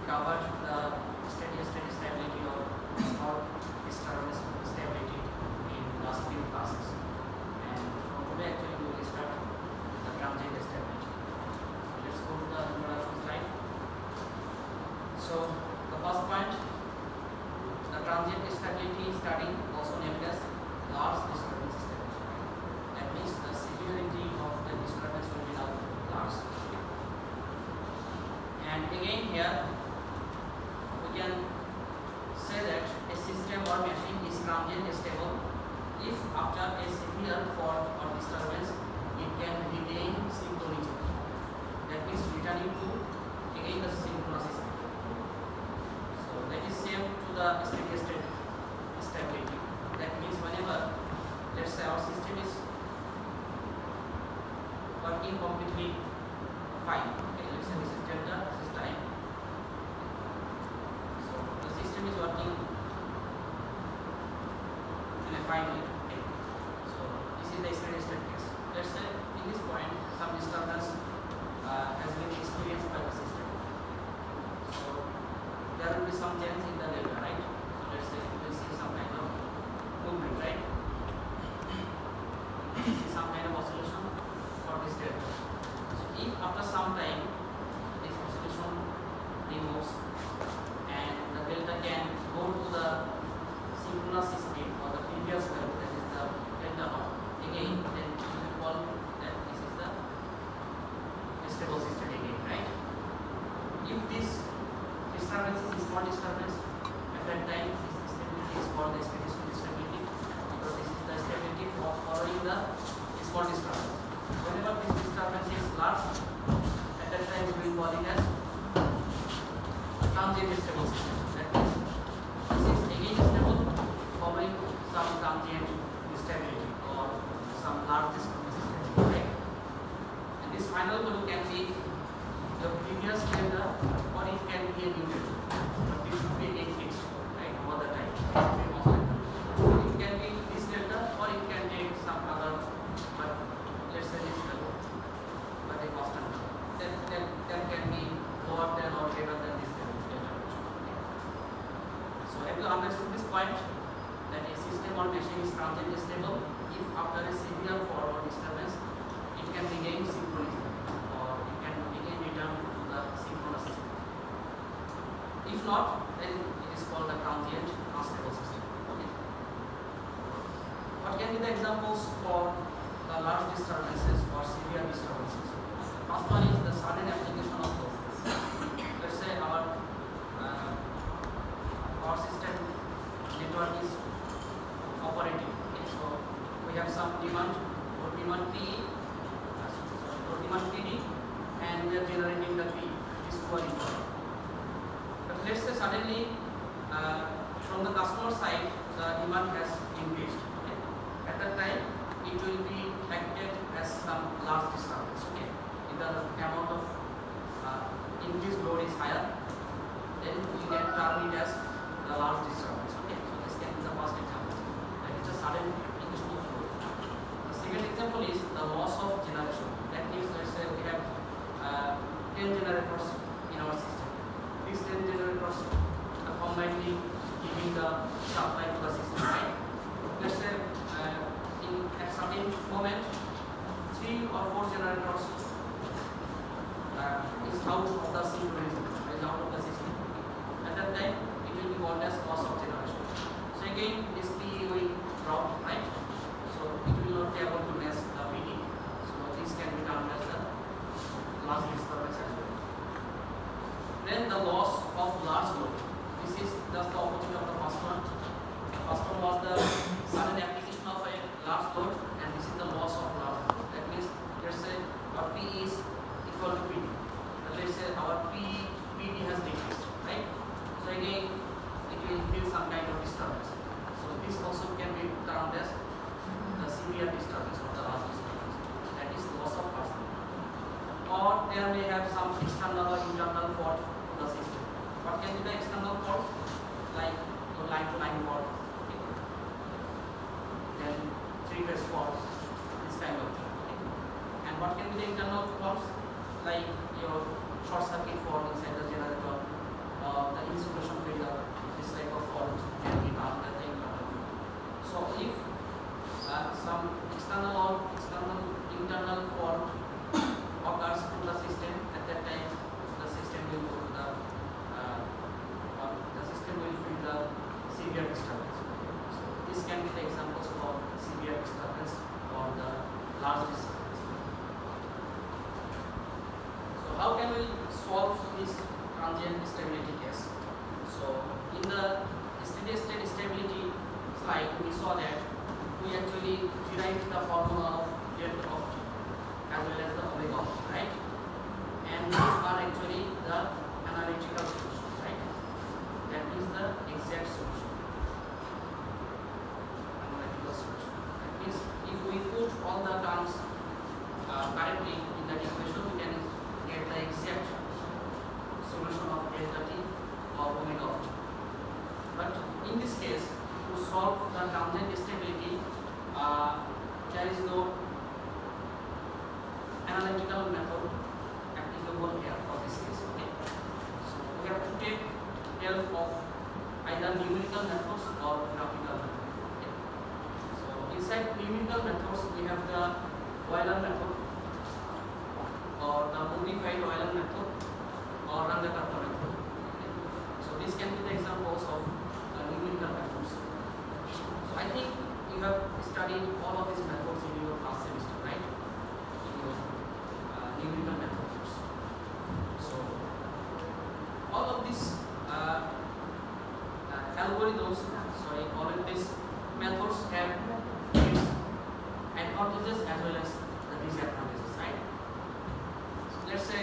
covered the steady state stability or small disturbance stability in last few classes. And from today actually we will start the transient stability. Let's go to the introduction slide. So the first point, the transient stability study, also named as large disturbance stability. That means the severity of the disturbance will be now large. And again here we can say that a system or machine is transient stable if after a severe fault or disturbance it can regain synchronicity. That means returning to again the synchronous state. So that is same to the steady state stability. That means whenever, let's say, our system is working completely fine. Okay, let's say this is delta, this is time. So the system is working in a fine way. Okay. So this is the steady state case. Let's say in this point some disturbance has been experienced by the system. So there will be some change in the delta, right? So let's say we will see some kind of movement, right? See some kind of oscillation for this delta. So if after some time this oscillation removes and the delta can go to the synchronous state or the previous value, that is the delta naught, again then we will call that this is the stable system again, right? If this disturbance is a small disturbance, at that time this stability is called the steady state stability, because this is the stability following the small disturbance. Whenever this disturbance is large, at that time we will call it as transient stable system. That means this is again stable following some transient stability or some large disturbance stability, right? And this final value can be the previous delta or it can be a new delta, but this should be again fixed, right, over the time. It can be this delta or it can take some other, but let's say this value, but a constant. That can be lower than or greater than this delta. So have you understood this point, that a system or machine is transient stable if after a severe fault or disturbance it can regain synchronicity or it can again return to the synchronous system. If not, then it is called a transient unstable system. Okay. What can be the examples for the large disturbances or severe disturbances? First one is the sudden application of load. Let's say our power system network is operating. Okay, so we have some demand, or demand P, or demand PD, and we are generating the P. This is important. But let's say suddenly from the customer side the demand has increased. Okay? At that time it will be acted as some large disturbance. Okay? If the amount of increased load is higher, then we can term it as the large disturbance. Okay? So this can be the first example. That is a sudden application of load. The second example is the loss of generation. That means, let's say we have 10 generators in our system. These 10 generators are combinedly giving the supply to the system, right? Let's say at certain moment 3 or 4 generators is out of the synchronism, is out of the system. At that time it will be called as loss of generation. So again this P will drop, right? So it will not be able to match the PD. So this can be termed as the large disturbance as well. Then the loss of large load. This is just the opposite of the first one. The first one was the sudden application of a large load, and this is the loss of large load. That means, let's say our P is equal to PD. But let's say our PD has decreased, right? So again, it will feel some kind of disturbance. So this also can be termed as the severe disturbance or the large disturbance. That is loss of large load. Or there may have some external or internal fault to the system. What can be the external fault? Like your line to line fault, okay. Then 3-phase fault, this kind of thing. Okay. And what can be the internal faults? Like your short circuit fault inside the generator, transient stability case. So in the steady state stability slide, we saw that we actually derived the formula of delta of t as well as the omega of t, right? And these are actually the analytical solution, right? That is the exact solution. Analytical solution. That means if we put all the terms correctly in that equation, we can get the exact solution of delta t or omega of t. But in this case, to solve the transient stability, there is no analytical method applicable here for this case. Okay? So we have to take help of either numerical methods or graphical methods. Okay? So inside numerical methods, we have the Euler method or the modified Euler method or Randakarta method. Okay? So these can be the examples of numerical methods. So I think you have studied all of these methods in your last semester, right? In your numerical methods. So all of these algorithms, all of these methods have its advantages as well as the disadvantages, right? So let's say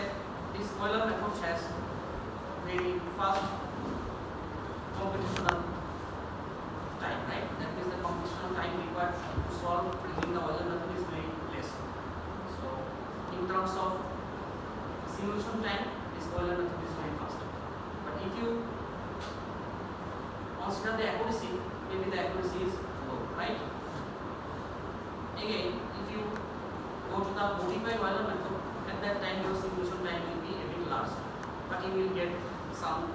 this Euler method has very fast computational time, right? That means the computational time required to solve using the Euler method is very less. So in terms of simulation time, this Euler method is very fast. But if you consider the accuracy, maybe the accuracy is low, right? Again, if you go to the modified Euler method, at that time your simulation time will be a bit large, but you will get some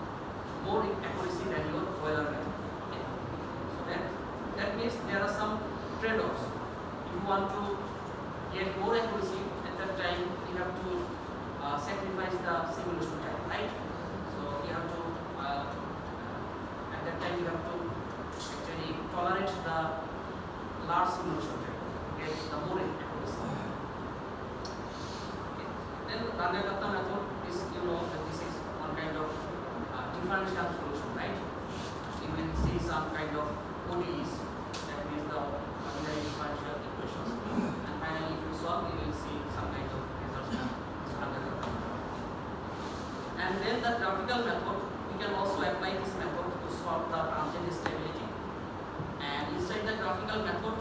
more accuracy than your Euler method. Okay? So that means there are some trade-offs. If you want to get more accuracy, at that time you have to sacrifice the simulation time, right? So you have to at that time you have to actually tolerate the large simulation time to get the more accuracy. Okay. Then Randakarta method is, you know, that this is one kind of differential solution, right? You will see some kind of ODEs, that means the ordinary differential equations, and finally if you solve, you will see some kind of results from this Randakarta method. And then the graphical method, we can also apply this method to solve the transient stability. And inside the graphical method,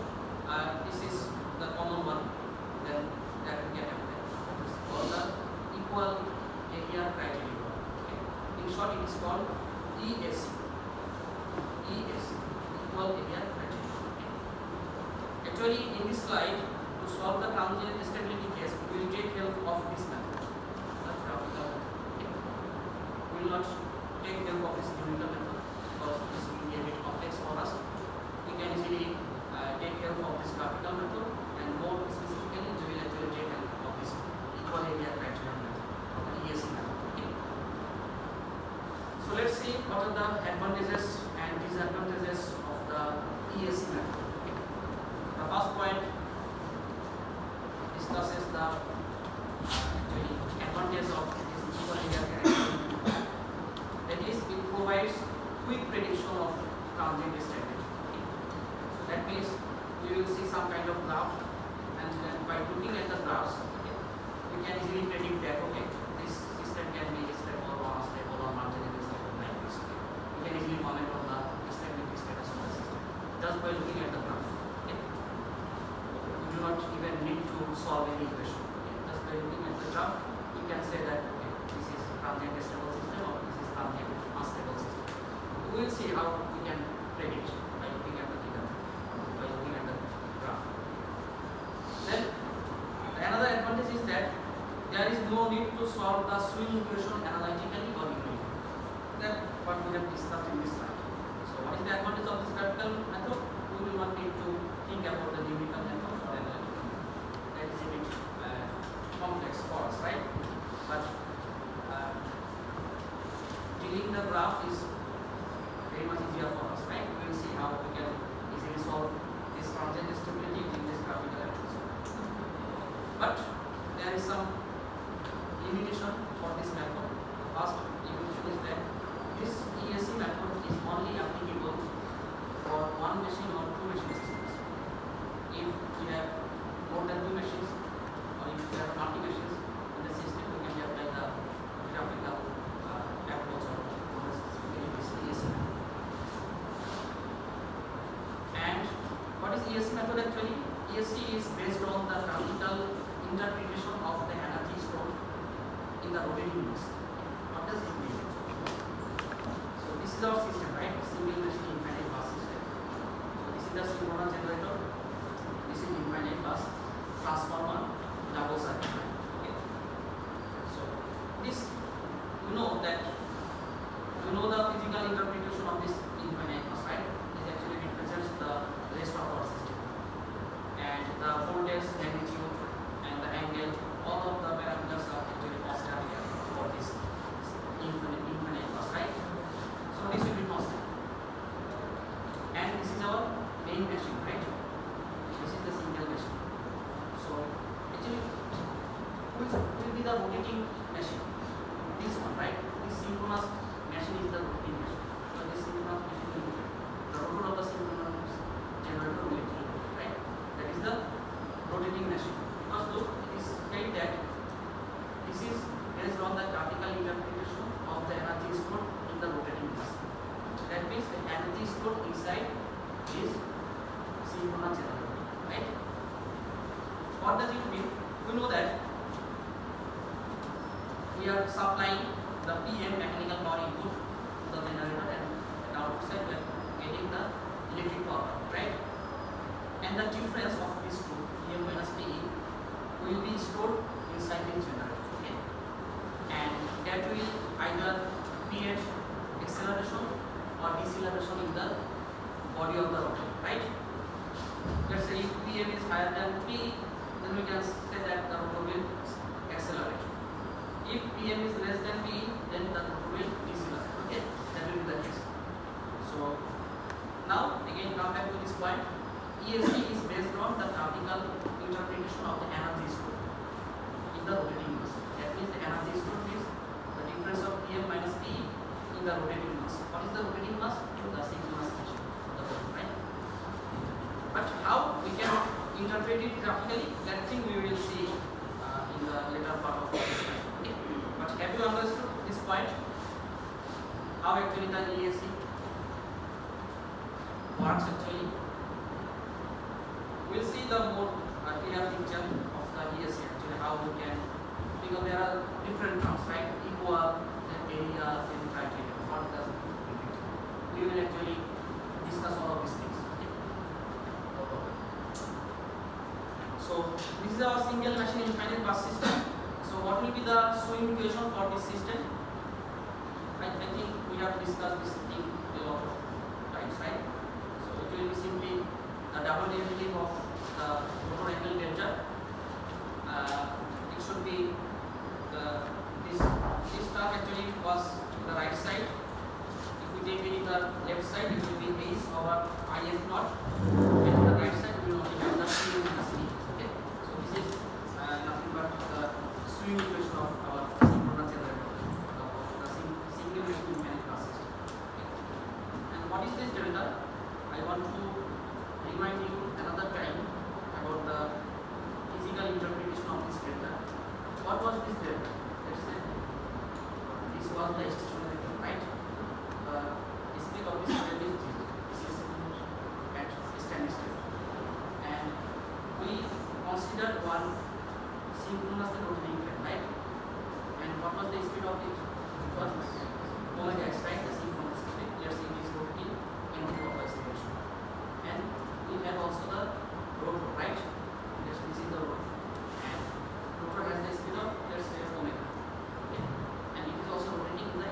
this is the common one then that we can apply. It's called the equal area criterion. Okay. In short, it is called EAC. EAC, equal area criterion. Okay. Actually, in this slide, to solve the transient stability case, we will take help of this method, the graphical method. Okay. We will not take help of this numerical method because this will be a bit complex for us. We can easily take help of this graphical method, and more specifically, we will actually take help of this equal area criterion method, or the EAC method. Okay. So let's see what are the advantages and disadvantages of the EAC method. Okay. The first point discusses the advantage of this equal area criterion. That is, it provides quick prediction of transient stability. Okay. So that means we will see some kind of graph, and then by looking at the graphs, okay, we can easily predict that okay, this system can be stable or unstable or marginally stable like this. Okay. We can easily comment on the stability status of the system just by looking at the graph. Okay. We do not even need to solve any equation. Okay. Just by looking at the graph, we can say that okay, this is transient stable system or this is transient unstable system. We will see how we can predict by looking at the figure, by looking at the graph. Then another advantage is that there is no need to solve the swing equation analytically or numerically. That's what we have discussed in this slide. So what is the advantage of this graphical method? We will not need to think about the numerical method or analytical. That is a bit complex for us, right? But dealing the graph is very much easier for us, right? We will see how we can easily solve this transient stability in this graphical approach. But there is some limitation for this method. First limitation is only applicable for one machine or two machine systems. If we have more than two machines, or if we have multi machines in the system, we can apply the graphical approach or ESC. And what is ESC method actually? ESC is based on the graphical interpretation of the energy stored in the rotating disk. What does it mean? So this is our system, right? Single machine infinite bus system. So this is the synchronous generator. This is infinite bus transformer double circuit. Okay. So this you know that the physical interpretation of this infinite bus, right? It actually represents the rest of our system. And the voltage, magnitude, and the angle, all of the parameters are actually constant here for this infinite bus, right? So this will be constant. And this is our main machine, right? This is the single machine. So actually, which will be the rotating machine? This one, right? This synchronous machine is the rotating machine. So this synchronous machine will be the rotor of the synchronous generator will be right? That is the rotating machine. Because look, it is said that this is based on the graphical interpretation of the energy stored in the rotating disk. That means the energy stored inside is synchronous generator, right? What does it mean? We know that we are supplying the PM mechanical power input to the generator, and outside we are getting the electric power, right? And the difference of these two, PM minus PE, will be stored inside the generator, okay? And that will either create acceleration or deceleration in the body of the rotor, right? Let's say if PM is higher than PE, then we can say that the rotor will accelerate. If PM is less than PE, then the rotor will decelerate, okay? That will be the case. So now again come back to this point. ESC is based on the graphical interpretation of the energy stored in the rotating mass. That means the energy stored is the difference of PM minus PE in the rotating mass. What is the rotating mass? The synchronous machine, the body, right? But how we can interpret it graphically, that thing we will see in the later part of this discussion. Okay? But have you understood this point? How actually the ESC works actually? We'll see the more clear picture of the ESC actually, how we can, because there are different terms, right? Equal, then area, then criteria. What does it mean? We will actually discuss all of these things. Okay? So this is our single machine infinite bus system. So what will be the swing equation for this system? I think we have discussed this thing a lot of times, right? So it will be simply the double derivative of the rotor angle delta. It should be this term actually was the right side. If we take it in the left side, it will be H over IF naught, and on the right side we will only have the P minus E. Okay, so this is nothing but the swing equation of our synchronous generator, the single machine infinite bus system. Okay. And what is this delta? I want to remind you another time about the physical interpretation of this delta. What was this delta? Let's say this was the stationary thing, right? The speed of this delta is 0. This is at steady state. And we considered one synchronously rotating fan, right? And what was the speed of it? It was omega x, right? The synchronous speed. Let's say it is rotating in the clockwise direction. And we have also the rotor, right? Yes, this is the rotor. And rotor has the speed of, let's say, omega. Okay? And it is also rotating in the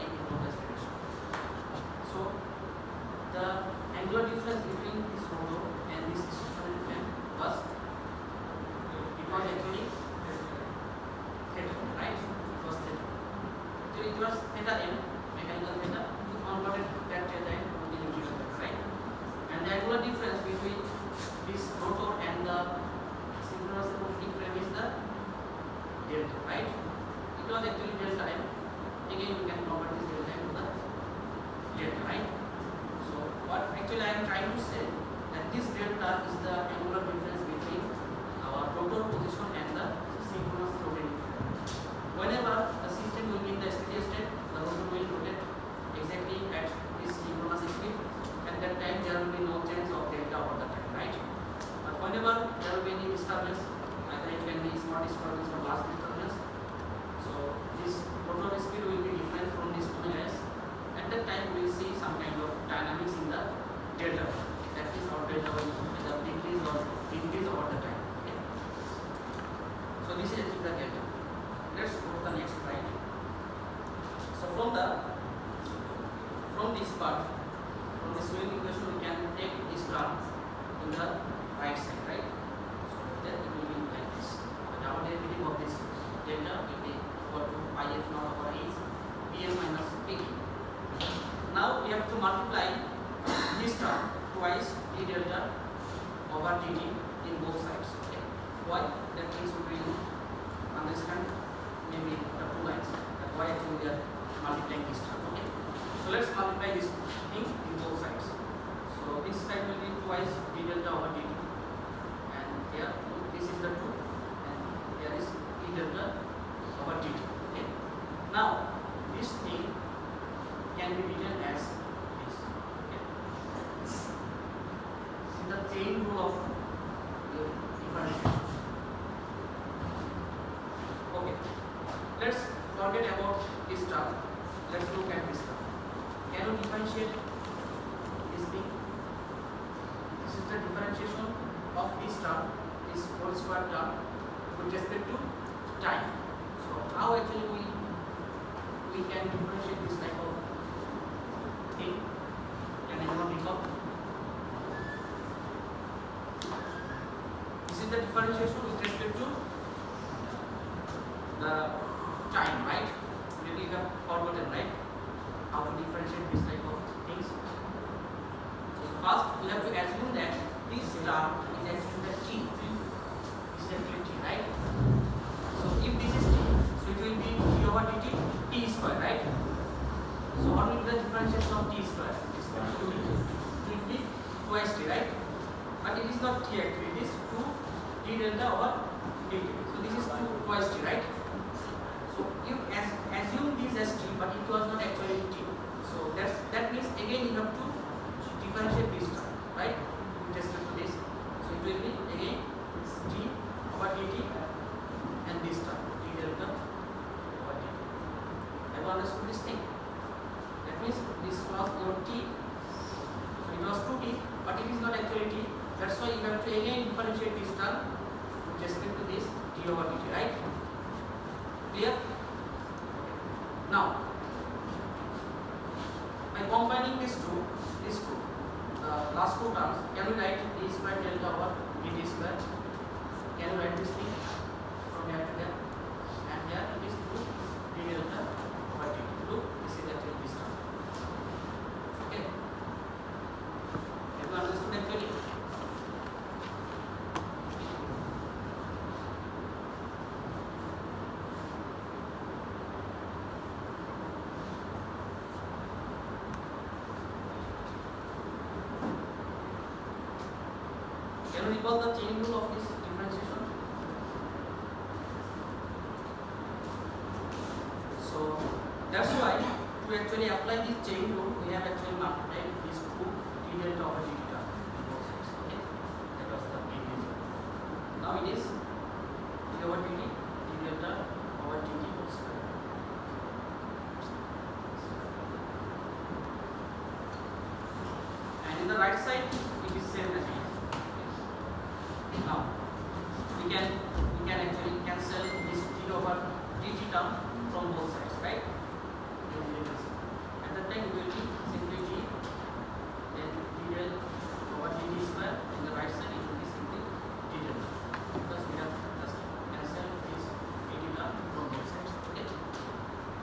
delta. That is our delta will decrease or increase over the time. Okay. So this is actually the delta. Let's go to the next slide. So from this part, from this swing equation, we can take this term in the right side, right? So then it will be like this. The double derivative of this delta will be equal to pi f naught over h Pm minus Pt. Now we have to multiply this term twice d delta over dt in both sides. Okay. Why? That means we will understand maybe the two lines. That why actually we are multiplying this term. Okay. So let's multiply this thing in both sides. So this side will be twice d delta over dt, and here this is the 2, and here is d delta over dt. Okay. Now this thing can be written as this. Okay. This is the chain rule of differentiation. Okay. Let's forget about this term. Let's look at this term. Can you differentiate this thing? This is the differentiation of this term, this whole square term, with respect to time. So how actually we can differentiate this type of thing? Can anyone recall? This is the differentiation with respect to the time, right? Maybe you have forgotten, right? How to differentiate this type of things. So first we have to assume that this term is actually the t. This is actually t, right? So if this is t, so it will be d over dt t square, right? So what will be the differentiation of t square? It will be twice t, right? But it is not t actually, it is 2 d delta over dt. So this is 2 twice t, right? So you assume this as t, but it was not actually t. So that means again you have to differentiate this term, right? With respect to this. So it will be again t over dt and this term d delta over dt. Have you understood this thing? That means this was your t. So it was 2t, but it is not actually t. That's why you have to again differentiate this term with respect to this d over dt, right? Clear? Now, by combining these two, the last two terms, can we write d square delta over dt square? Can you write this thing from here to here? And here it is 2 d delta over dt. Look, this is actually this term. Okay? Have you understood actually? Can you recall the chain rule of this differentiation? So that's why to actually apply this chain rule, we have actually multiplied these 2 d delta over dt term in both sides. Okay, that was the main reason. Now it is d over dt, d delta over dt whole square. And in the right side, it is same as it is. Now we can actually cancel this d over dt term from both sides, right? At that time it will be simply d, then d del over dt square. In the right side it will be simply d delta, because we have just cancelled this dt term from both sides. Okay.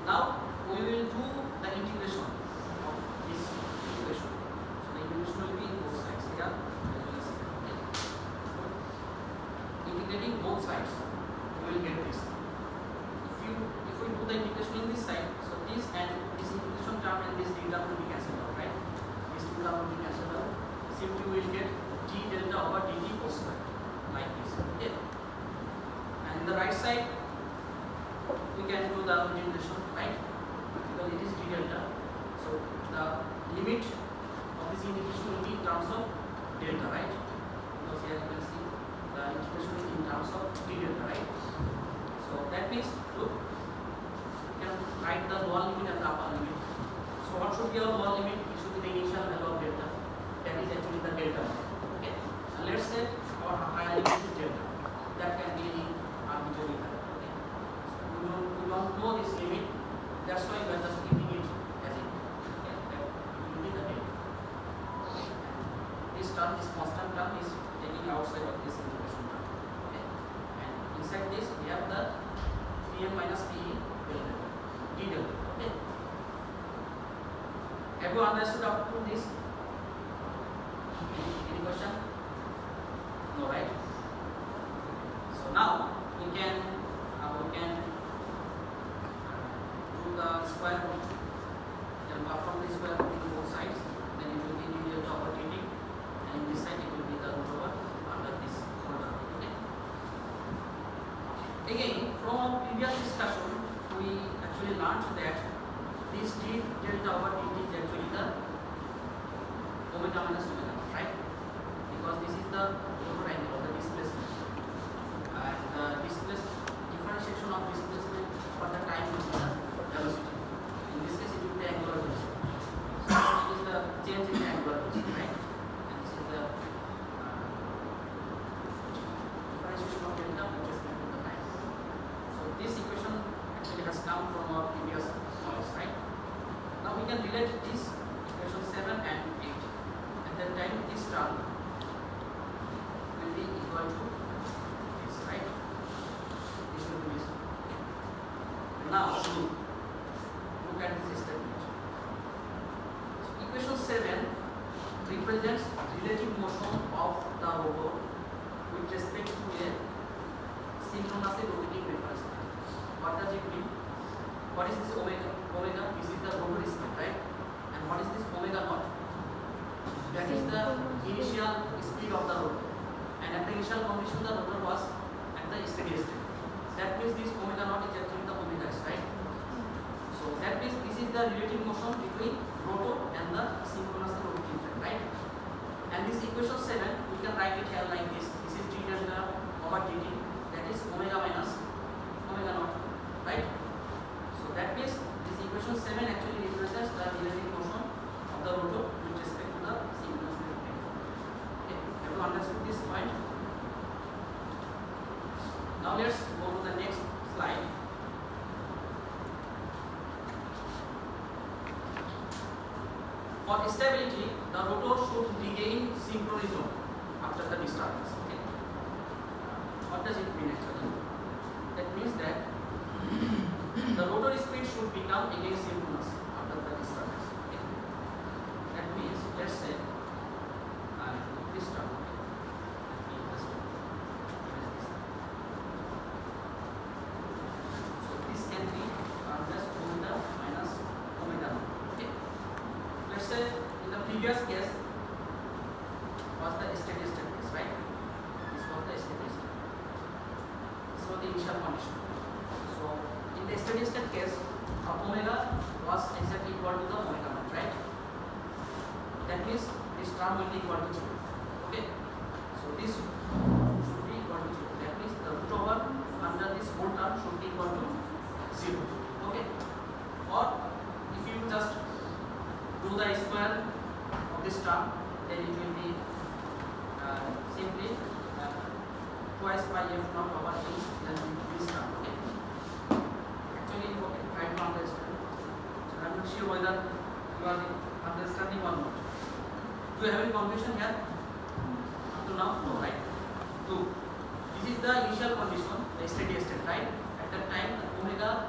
Now we will do the integration of this equation. So the integration will be in both sides here. Integrating both sides, we will get this. If we do the integration in this side, so this and this integration term and this d term will be cancelled out, right? This two term will be cancelled out. Simply we will get d delta over dt whole square, like this. Okay. And in the right side, we can do the integration, right? Because it is d delta. So the limit of this integration will be in terms of delta, right? Because here you can see the integration is in terms of d delta, right? So that means, look, you can write the lower limit and the upper limit. So what should be our lower limit? It should be the initial value of delta, that is is actually the delta. Okay, and let's say our higher limit is delta. That can be any arbitrary value. Okay, so we don't know this limit. That's why we are just keeping it as it. Okay, that it will be the delta. Okay. This term, this constant term, is taking outside of this integration term. Okay, and inside this we have the Pm minus Pe delta, d delta. Okay. Have you understood up to this? Any question? No, right? So now we can do the square root. Then perform the square root in both sides. Then it will be d delta over dt, and in this side it will be the root over under this whole term. Okay. Again, from our previous discussion, we actually learned that this d delta over dt is actually the omega minus omega, right? Because this is the rotor angle of the displacement, and the differentiation of displacement for the time is the velocity. In this case, it will be angular velocity. So it is the change in the angular velocity, right? And this is the differentiation of delta with respect to the time. So this equation actually has come from our previous knowledge, right? Now we can relate this equation 7 and 8. At that time, this term will be equal to this, right? This will be this. Now look at this statement. So equation 7 represents relative motion of the rotor with respect to a synchronously rotating reference frame. What does it mean? What is this omega? Omega, this is the rotor speed, right? And what is this omega naught? That is the initial speed of the rotor. And at the initial condition, the rotor was at the steady state. That means this omega naught is actually the omega s, right? So that means this is the relative motion between rotor and the synchronously rotating frame, right? And this equation 7, we can write it here like this. This is d delta over dt. That is omega minus omega naught, right? So that means this equation 7 actually represents the relative motion of the rotor with respect to the synchronously rotating frame. Okay, have you understood this point? Now let's go to the next slide. For stability, the rotor should regain synchronism after the disturbance. Okay. What does it mean actually? That means that the rotor speed should become again synchronous after the disturbance. Okay. That means, let's say, this term. So this can be plus omega minus omega naught. Okay. Let's say in the previous case was the steady state case, right? This was the steady state. This was the initial condition. So in the steady state case, omega was exactly equal to the omega naught, right? That means this term will be equal to 0. Okay. So this should be equal to 0. That means the root over under this whole term should be equal to 0. Okay. Or if you just do the square of this term, then it will be simply twice by f naught over e, then this term. Okay. Actually, okay, try to understand. So I am not sure whether you are understanding or not. Do you have any confusion here? Up to now? No, right? 2. This is the initial condition, the steady state, right? At that time, the omega,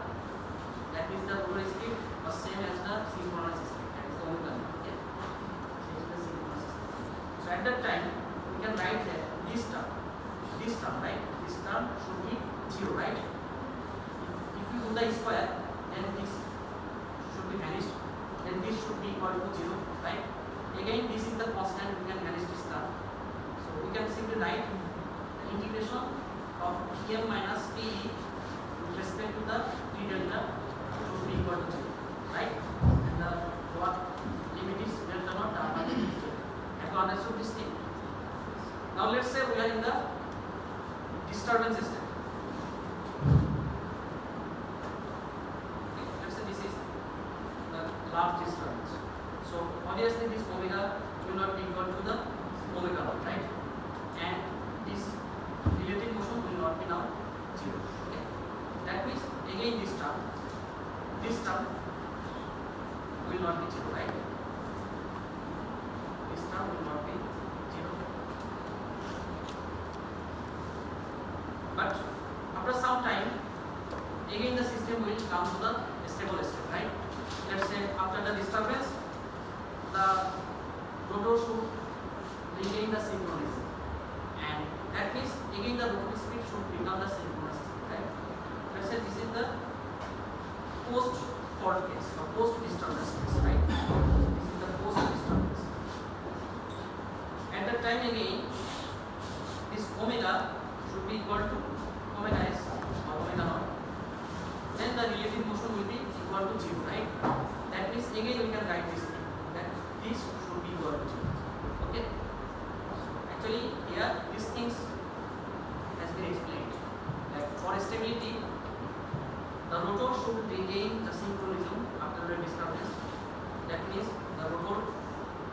that means the rotor speed, was same as the synchronous speed. That is the omega. Okay? This is the synchronous speed. So at that time, we can write that this term, right? This term should be 0, right? If you do the square, then this should be vanished. Then this should be equal to 0, right? Again, this is the constant, we can manage this term. So we can simply write the integration of Pm minus Pe with respect to the d delta should be equal to 0, right? And the what limit is delta naught, the upper limit is 0. Have you understood this thing? Now let's say we are in the disturbance state. Okay, let's say this is the large disturbance. So obviously this omega will not be equal to the omega naught, right? And this relative motion will not be now 0. Okay? That means again this term will not be 0, right? This term will not be 0. But after some time, again the system will come to the stable state, right? Let's say after the disturbance, the rotor should regain the synchronism, and that means again the rotor speed should become the synchronous speed, right? Let's say this is the post fault case or post disturbance case, right? This is the post disturbance. At that time again, this omega should be equal to omega s or omega naught. Then the relative motion will be equal to 0, right? That means again we can write this thing, that this should be equal to 0. Okay? Actually here these things has been explained. Like for stability, the rotor should regain the synchronism after the disturbance. That means the rotor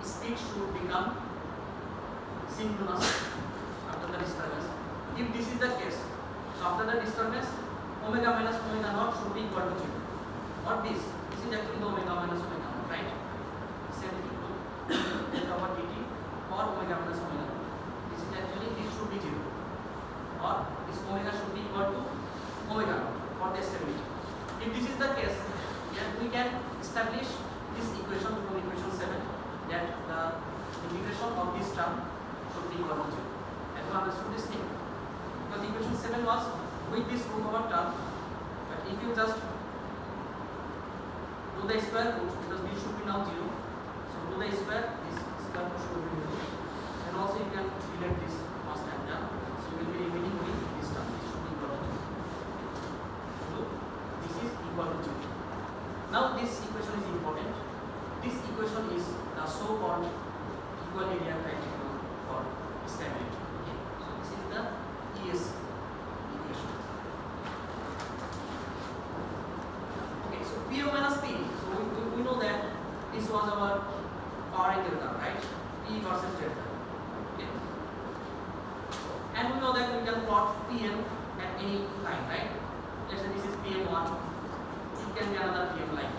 speed should become synchronous after the disturbance. If this is the case, so after the disturbance, omega minus omega naught should be equal to 0. What this? This is actually the omega minus omega naught, right? Same thing to delta over dt or omega minus omega naught. This is actually, this should be 0. Or this omega should be equal to omega naught for the stability. If this is the case, then we can establish this equation from equation 7, that the integration of this term should be equal to 0. Have you understood this thing? Because equation 7 was with this root over term, but if you just do the square root, because this should be now 0, so do the square, this square root should be 0, and also you can delete this constant term, so you will be remaining with this term. This should be equal to 0. So this is equal to 0. Now this equation is important. This equation is the so-called equal area criterion for stability. Okay, so this is the ES equation. Okay, so PO minus P. So we know that this was our power angle curve, right? P versus delta. Okay, and we know that we can plot PM at any time, right? Let's say this is PM1. It can be another PM like this.